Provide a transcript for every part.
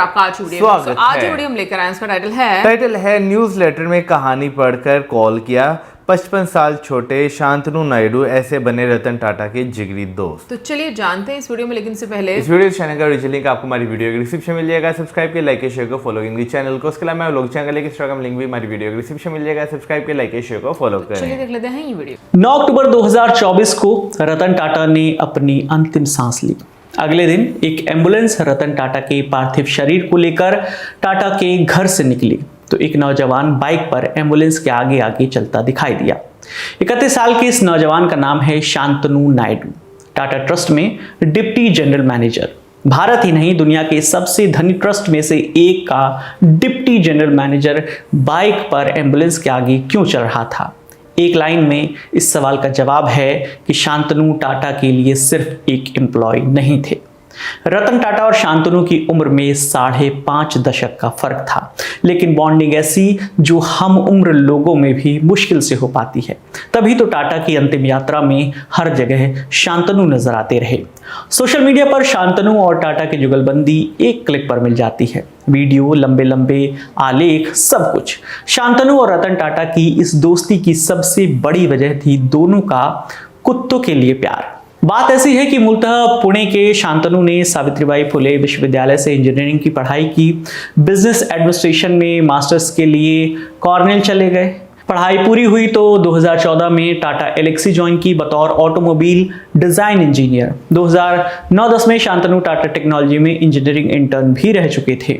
आपका आज वीडियो स्वागत आज है। वीडियो हम लेकर आए, इसका टाइटल है न्यूज लेटर में कहानी पढ़कर कॉल किया। 55 साल छोटे शांतनु नायडू ऐसे बने रतन टाटा के जिगरी दोस्त। तो चलिए जानते हैं इस वीडियो में, लेकिन से पहले इस वीडियो चैनल का ओरिजिनल लिंक आपको हमारी वीडियो के डिस्क्रिप्शन मिल जाएगा। सब्सक्राइब के, लाइक के, शेयर को, फॉलो करेंगे चैनल को। उसके अलावा लोग चैनल के इंस्टाग्राम लिंक भी हमारी वीडियो के डिस्क्रिप्शन मिल जाएगा। सब्सक्राइब के, लाइक के, शेयर को फॉलो करें। चलिए देख लेते हैं ये वीडियो। 9 अक्टूबर 2024 को रतन टाटा ने अपनी अंतिम सांस ली। अगले दिन एक एम्बुलेंस रतन टाटा के पार्थिव शरीर को लेकर टाटा के घर से निकली तो एक नौजवान बाइक पर एम्बुलेंस के आगे आगे चलता दिखाई दिया। 31 साल के इस नौजवान का नाम है शांतनु नायडू। टाटा ट्रस्ट में डिप्टी जनरल मैनेजर, भारत ही नहीं दुनिया के सबसे धनी ट्रस्ट में से एक का डिप्टी जनरल मैनेजर बाइक पर एम्बुलेंस के आगे क्यों चल रहा था? एक लाइन में इस सवाल का जवाब है कि शांतनु टाटा के लिए सिर्फ एक एम्प्लॉय नहीं थे। रतन टाटा और शांतनु की उम्र में 5.5 दशक का फर्क था, लेकिन बॉन्डिंग ऐसी जो हम उम्र लोगों में भी मुश्किल से हो पाती है। तभी तो टाटा की अंतिम यात्रा में हर जगह शांतनु नजर आते रहे। सोशल मीडिया पर शांतनु और टाटा की जुगलबंदी एक क्लिक पर मिल जाती है। वीडियो, लंबे लंबे आलेख, सब कुछ। शांतनु और रतन टाटा की इस दोस्ती की सबसे बड़ी वजह थी दोनों का कुत्तों के लिए प्यार। बात ऐसी है कि मूलतः पुणे के शांतनु ने सावित्रीबाई फुले विश्वविद्यालय से इंजीनियरिंग की पढ़ाई की। बिजनेस एडमिनिस्ट्रेशन में मास्टर्स के लिए कॉर्नेल चले गए। पढ़ाई पूरी हुई तो 2014 में टाटा एलेक्सी ज्वाइन की बतौर ऑटोमोबाइल डिजाइन इंजीनियर। 2009-10 में शांतनु टाटा टेक्नोलॉजी में इंजीनियरिंग इंटर्न भी रह चुके थे।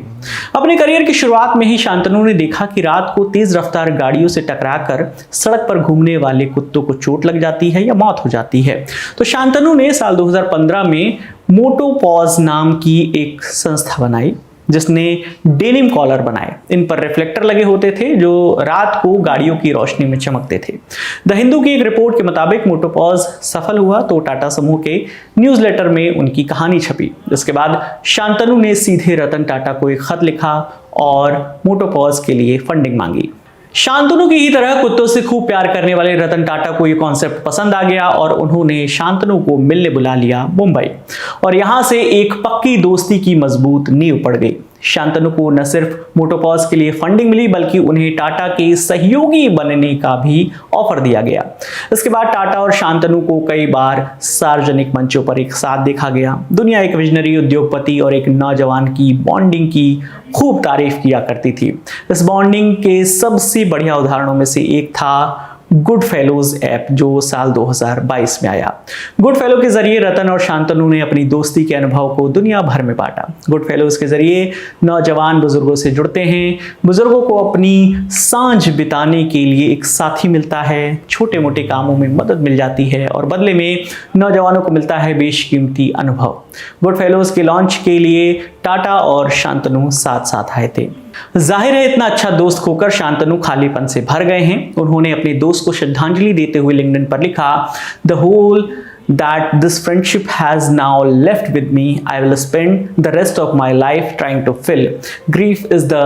अपने करियर की शुरुआत में ही शांतनु ने देखा कि रात को तेज रफ्तार गाड़ियों से टकराकर सड़क पर घूमने वाले कुत्तों को चोट लग जाती है या मौत हो जाती है। तो शांतनु ने साल 2015 में मोटोपॉज नाम की एक संस्था बनाई जिसने डेनिम कॉलर बनाए। इन पर रिफ्लेक्टर लगे होते थे जो रात को गाड़ियों की रोशनी में चमकते थे। द हिंदू की एक रिपोर्ट के मुताबिक मोटोपॉज सफल हुआ तो टाटा समूह के न्यूज़लेटर में उनकी कहानी छपी। इसके बाद शांतनु ने सीधे रतन टाटा को एक खत लिखा और मोटोपॉज के लिए फंडिंग मांगी। शांतनु की ही तरह कुत्तों से खूब प्यार करने वाले रतन टाटा को यह कॉन्सेप्ट पसंद आ गया और उन्होंने शांतनु को मिलने बुला लिया मुंबई, और यहां से एक पक्की दोस्ती की मजबूत नींव पड़ गई। शांतनु को न सिर्फ मोटोपॉज के लिए फंडिंग मिली बल्कि उन्हें टाटा के सहयोगी बनने का भी ऑफर दिया गया। इसके बाद टाटा और शांतनु को कई बार सार्वजनिक मंचों पर एक साथ देखा गया। दुनिया एक विजनरी उद्योगपति और एक नौजवान की बॉन्डिंग की खूब तारीफ किया करती थी। इस बॉन्डिंग के सबसे बढ़िया उदाहरणों में से एक था गुड फेलोज ऐप जो साल 2022 में आया। गुड फेलो के जरिए रतन और शांतनु ने अपनी दोस्ती के अनुभव को दुनिया भर में बांटा। गुड फेलोज के जरिए नौजवान बुजुर्गों से जुड़ते हैं, बुजुर्गों को अपनी सांझ बिताने के लिए एक साथी मिलता है, छोटे मोटे कामों में मदद मिल जाती है और बदले में नौजवानों को मिलता है बेशकीमती अनुभव। गुड फेलोज के लॉन्च के लिए टाटा और शांतनु साथ साथ आए थे। जाहिर है इतना अच्छा दोस्त खोकर शांतनु खालीपन से भर गए हैं। उन्होंने अपने दोस्त को श्रद्धांजलि देते हुए लिंक्डइन पर लिखा, the whole that this friendship has now left with me. I will spend the rest of my life trying to fill. Grief is the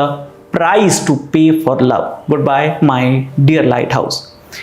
price to pay for love. Goodbye, my dear lighthouse.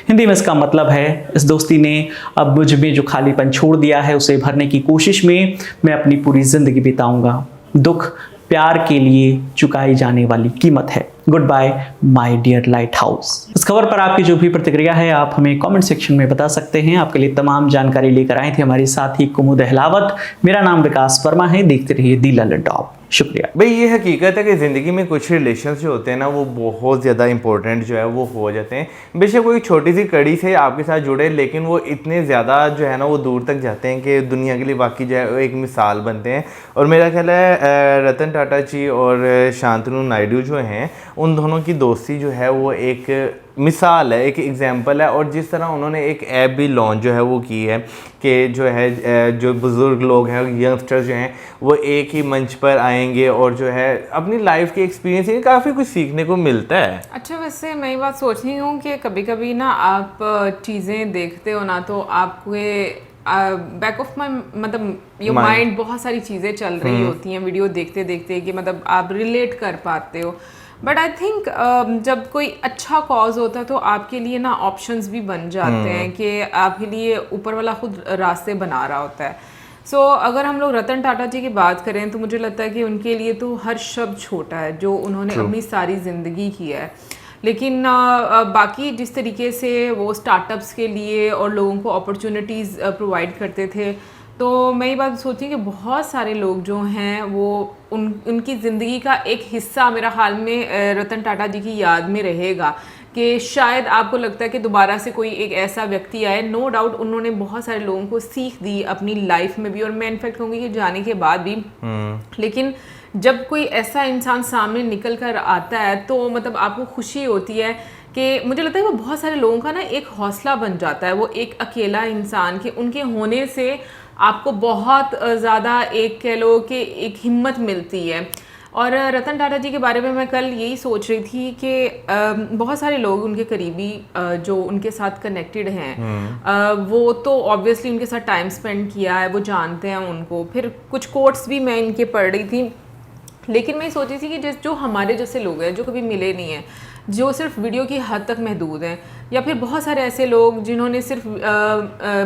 Hindi में इसका मतलब है इस दोस्ती ने अब मुझ में जो खालीपन छोड़ दिया है उसे भरने की कोशिश में मैं अपनी पूरी जिंदगी बिताऊंगा। दुख प्यार के लिए चुकाई जाने वाली कीमत है। Goodbye my dear lighthouse. इस खबर पर आपकी जो भी प्रतिक्रिया है आप हमें कमेंट सेक्शन में बता सकते हैं। आपके लिए तमाम जानकारी लेकर आए थे हमारे साथी कुमुद अहलावत। मेरा नाम विकास वर्मा है। देखते रहिए दी ललन टॉप। शुक्रिया भाई। ये हकीकत है कि ज़िंदगी में कुछ रिलेशन जो होते हैं ना वो बहुत ज़्यादा इंपॉर्टेंट जो है वो हो जाते हैं। बेशक कोई छोटी सी कड़ी से आपके साथ जुड़े लेकिन वो इतने ज़्यादा जो है ना वो दूर तक जाते हैं कि दुनिया के लिए वाकई जो है वो एक मिसाल बनते हैं। और मेरा ख्याल है रतन टाटा जी और शांतनु नायडू जो हैं उन दोनों की दोस्ती जो है वो एक मिसाल है, एक एग्जाम्पल है। और जिस तरह उन्होंने एक ऐप भी लॉन्च जो है वो की है कि जो है जो बुज़ुर्ग लोग हैं, यंगस्टर्स जो हैं वो एक ही मंच पर आएंगे और जो है अपनी लाइफ के एक्सपीरियंस से काफ़ी कुछ सीखने को मिलता है। अच्छा, वैसे मैं ये बात सोच रही हूँ कि कभी कभी ना आप चीज़ें देखते हो ना तो आपके बैक ऑफ माई मतलब योर माइंड बहुत सारी चीज़ें चल रही होती हैं वीडियो देखते देखते कि मतलब आप रिलेट कर पाते हो। बट आई थिंक जब कोई अच्छा कॉज होता है तो आपके लिए ना ऑप्शंस भी बन जाते हैं कि आपके लिए ऊपर वाला खुद रास्ते बना रहा होता है। सो अगर हम लोग रतन टाटा जी की बात करें तो मुझे लगता है कि उनके लिए तो हर शब्द छोटा है जो उन्होंने अपनी सारी ज़िंदगी किया है। लेकिन बाकी जिस तरीके से वो स्टार्टअप्स के लिए और लोगों को अपॉर्चुनिटीज़ प्रोवाइड करते थे, तो मैं ये बात सोचती हूँ कि बहुत सारे लोग जो हैं वो उनकी ज़िंदगी का एक हिस्सा मेरा हाल में रतन टाटा जी की याद में रहेगा कि शायद आपको लगता है कि दोबारा से कोई एक ऐसा व्यक्ति आए। नो डाउट उन्होंने बहुत सारे लोगों को सीख दी अपनी लाइफ में भी, और मैं इनफैक्ट कहूँगी कि जाने के बाद भी। लेकिन जब कोई ऐसा इंसान सामने निकल कर आता है तो मतलब आपको खुशी होती है कि मुझे लगता है वो बहुत सारे लोगों का ना एक हौसला बन जाता है। वो एक अकेला इंसान के उनके होने से आपको बहुत ज़्यादा एक कह लो कि एक हिम्मत मिलती है। और रतन टाटा जी के बारे में मैं कल यही सोच रही थी कि बहुत सारे लोग उनके करीबी जो उनके साथ कनेक्टेड हैं, वो तो ऑब्वियसली उनके साथ टाइम स्पेंड किया है, वो जानते हैं उनको। फिर कुछ कोट्स भी मैं इनके पढ़ रही थी, लेकिन मैं सोची थी कि जो हमारे जैसे लोग हैं जो कभी मिले नहीं हैं, जो सिर्फ वीडियो की हद तक महदूद हैं, या फिर बहुत सारे ऐसे लोग जिन्होंने सिर्फ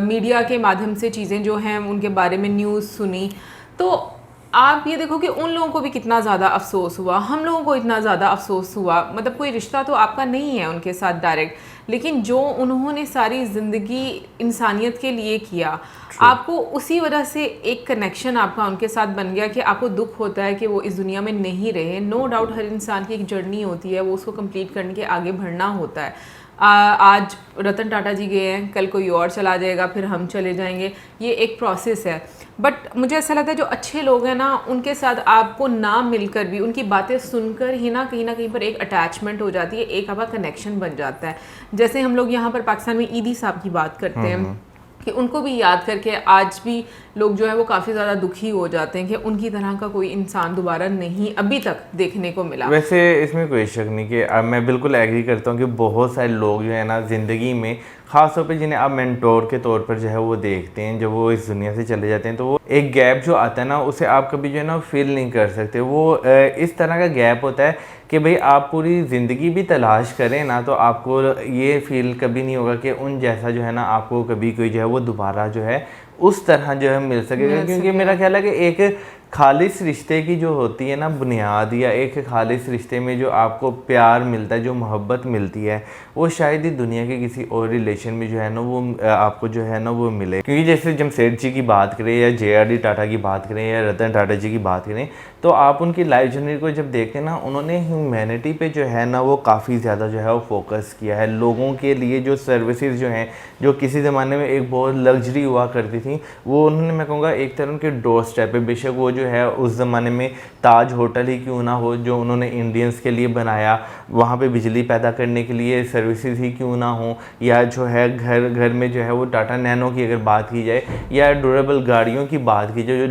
मीडिया के माध्यम से चीज़ें जो हैं उनके बारे में न्यूज़ सुनी, तो आप ये देखो कि उन लोगों को भी कितना ज़्यादा अफसोस हुआ, हम लोगों को इतना ज़्यादा अफसोस हुआ। मतलब कोई रिश्ता तो आपका नहीं है उनके साथ डायरेक्ट, लेकिन जो उन्होंने सारी ज़िंदगी इंसानियत के लिए किया, आपको उसी वजह से एक कनेक्शन आपका उनके साथ बन गया कि आपको दुख होता है कि वो इस दुनिया में नहीं रहे। नो डाउट हर इंसान की एक जर्नी होती है, वो उसको कंप्लीट करने के आगे बढ़ना होता है। आज रतन टाटा जी गए हैं, कल कोई और चला जाएगा, फिर हम चले जाएंगे, ये एक प्रोसेस है। बट मुझे ऐसा लगता है जो अच्छे लोग हैं ना, उनके साथ आपको ना मिलकर भी उनकी बातें सुनकर ही ना कहीं पर एक अटैचमेंट हो जाती है, एक आपका कनेक्शन बन जाता है। जैसे हम लोग यहाँ पर पाकिस्तान में ईदी साहब की बात करते हैं कि उनको भी याद करके आज भी लोग जो है वो काफ़ी ज़्यादा दुखी हो जाते हैं कि उनकी तरह का कोई इंसान दोबारा नहीं अभी तक देखने को मिला। वैसे इसमें कोई शक नहीं कि मैं बिल्कुल एग्री करता हूँ कि बहुत सारे लोग जो है ना ज़िंदगी में, ख़ास तौर पे जिन्हें आप मेंटोर के तौर पर जो है वो देखते हैं, जब वो इस दुनिया से चले जाते हैं तो वो एक गैप जो आता है ना, उसे आप कभी जो है ना फील नहीं कर सकते। वो इस तरह का गैप होता है कि भाई आप पूरी ज़िंदगी भी तलाश करें ना, तो आपको ये फील कभी नहीं होगा कि उन जैसा जो है ना आपको कभी कोई जो है वो दोबारा जो है उस तरह जो है मिल सकेगा। क्योंकि मेरा ख्याल है कि एक खालिस रिश्ते की जो होती है ना बुनियाद, या एक खालिस रिश्ते में जो आपको प्यार मिलता है, जो मोहब्बत मिलती है, वो शायद ही दुनिया के किसी और रिलेशन में जो है ना वो आपको जो है ना वो मिले। क्योंकि जैसे जमशेद जी की बात करें, या JRD टाटा की बात करें, या रतन टाटा जी की बात करें, तो आप उनकी लाइफ जर्नी को जब देखें ना, उन्होंने ह्यूमैनिटी पे जो है ना वो काफ़ी ज़्यादा जो है वो फोकस किया है। लोगों के लिए जो सर्विसेज जो हैं, जो किसी ज़माने में एक बहुत लग्जरी हुआ करती थी, वो उन्होंने, मैं कहूँगा एक तरह उनके डोर स्टेप पे, बेशक वो जो है उस ज़माने में ताज होटल ही क्यों ना हो जो उन्होंने इंडियंस के लिए बनाया, वहाँ पे बिजली पैदा करने के लिए सर्विसेज ही क्यों ना हो, या जो है घर घर में जो है वो टाटा नैनो की अगर बात की जाए, या ड्यूरेबल गाड़ियों की बात की जाए जो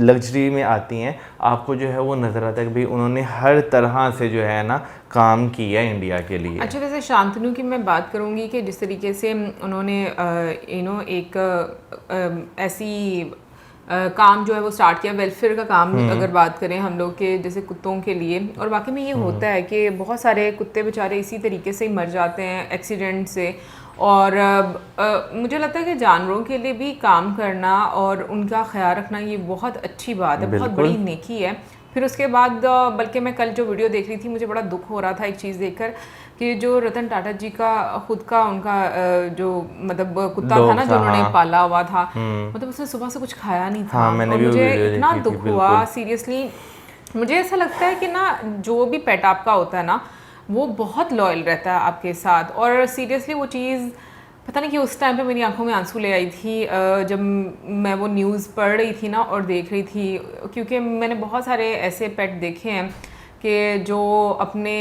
लग्जरी में आती हैं, आपको जो है वो नज़र आता है कि भाई उन्होंने हर तरह से जो है ना काम किया इंडिया के लिए। अच्छा, वैसे शांतनु की मैं बात करूँगी कि जिस तरीके से उन्होंने एक ऐसी काम जो है वो स्टार्ट किया, वेलफेयर का काम अगर बात करें हम लोग के जैसे कुत्तों के लिए, और वाकई में ये होता है कि बहुत सारे कुत्ते बेचारे इसी तरीके से ही मर जाते हैं एक्सीडेंट से। और मुझे लगता है कि जानवरों के लिए भी काम करना और उनका ख्याल रखना ये बहुत अच्छी बात है, बहुत बड़ी नेकी है। फिर उसके बाद बल्कि मैं कल जो वीडियो देख रही थी, मुझे बड़ा दुख हो रहा था एक चीज़ देखकर कि जो रतन टाटा जी का खुद का उनका जो मतलब कुत्ता था ना जो उन्होंने पाला हुआ था, मतलब उसने सुबह से कुछ खाया नहीं था। और मुझे इतना दुख हुआ सीरियसली। मुझे ऐसा लगता है कि ना जो भी पेट आपका होता है ना, वो बहुत लॉयल रहता है आपके साथ। और सीरियसली वो चीज़ पता नहीं कि उस टाइम पे मेरी आंखों में आंसू ले आई थी जब मैं वो न्यूज़ पढ़ रही थी ना और देख रही थी, क्योंकि मैंने बहुत सारे ऐसे पेट देखे हैं कि जो अपने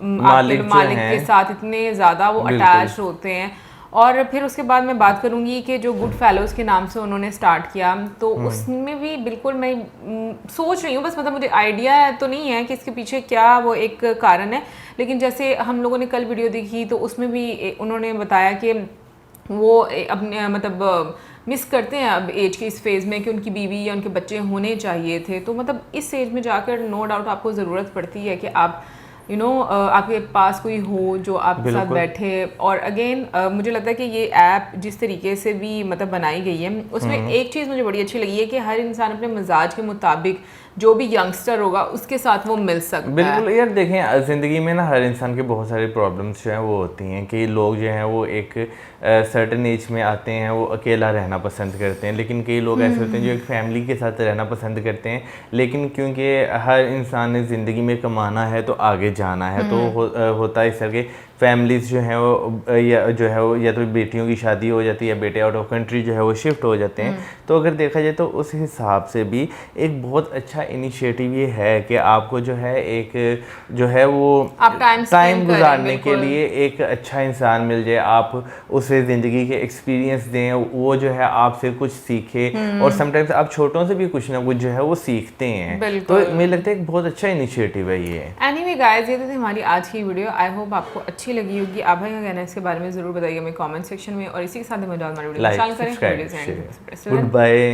मालिक के साथ इतने ज़्यादा वो अटैच होते हैं। और फिर उसके बाद मैं बात करूँगी कि जो गुड फेलोज़ के नाम से उन्होंने स्टार्ट किया, तो उसमें भी बिल्कुल मैं सोच रही हूँ, बस मतलब मुझे आइडिया तो नहीं है कि इसके पीछे क्या वो एक कारण है, लेकिन जैसे हम लोगों ने कल वीडियो देखी तो उसमें भी उन्होंने बताया कि वो अपने मतलब मिस करते हैं अब एज के इस फेज़ में कि उनकी बीवी या उनके बच्चे होने चाहिए थे। तो मतलब इस एज में जाकर नो डाउट आपको ज़रूरत पड़ती है कि आप आपके पास कोई हो जो आपके साथ बैठे। और अगेन मुझे लगता है कि ये ऐप जिस तरीके से भी मतलब बनाई गई है उसमें एक चीज़ मुझे बड़ी अच्छी लगी है कि हर इंसान अपने मिजाज के मुताबिक जो भी यंगस्टर होगा उसके साथ वो मिल सकता है। बिल्कुल यार, देखें ज़िंदगी में ना हर इंसान के बहुत सारे प्रॉब्लम्स जो हैं वो होती हैं कि लोग जो हैं वो एक सर्टेन एज में आते हैं, वो अकेला रहना पसंद करते हैं, लेकिन कई लोग ऐसे होते हैं जो एक फैमिली के साथ रहना पसंद करते हैं। लेकिन क्योंकि हर इंसान ने ज़िंदगी में कमाना है तो आगे जाना है, तो होता है इस तरह के फैमिलीज़ जो हैं वो या तो बेटियों की शादी हो जाती है या बेटे आउट ऑफ कंट्री जो है वो शिफ्ट हो जाते हैं। तो अगर देखा जाए तो उस हिसाब से भी एक बहुत अच्छा इनिशिएटिव ये है कि आपको जो है एक जो है वो टाइम गुजारने के लिए एक अच्छा इंसान मिल जाए, आप उसे ज़िंदगी के एक्सपीरियंस दें, वो जो है आपसे कुछ सीखे। और समटाइम्स आप छोटों से भी कुछ ना कुछ जो है वो सीखते हैं। तो मुझे लगता है एक बहुत अच्छा इनिशिएटिव है ये। एनीवे गाइस, ये थी हमारी आज की वीडियो। आई होप आपको अच्छी लगी होगी। आप भाई का कहना है इसके बारे में ज़रूर बताइए हमें कमेंट सेक्शन में। और इसी के साथ हमारी वीडियो को करें। Good bye.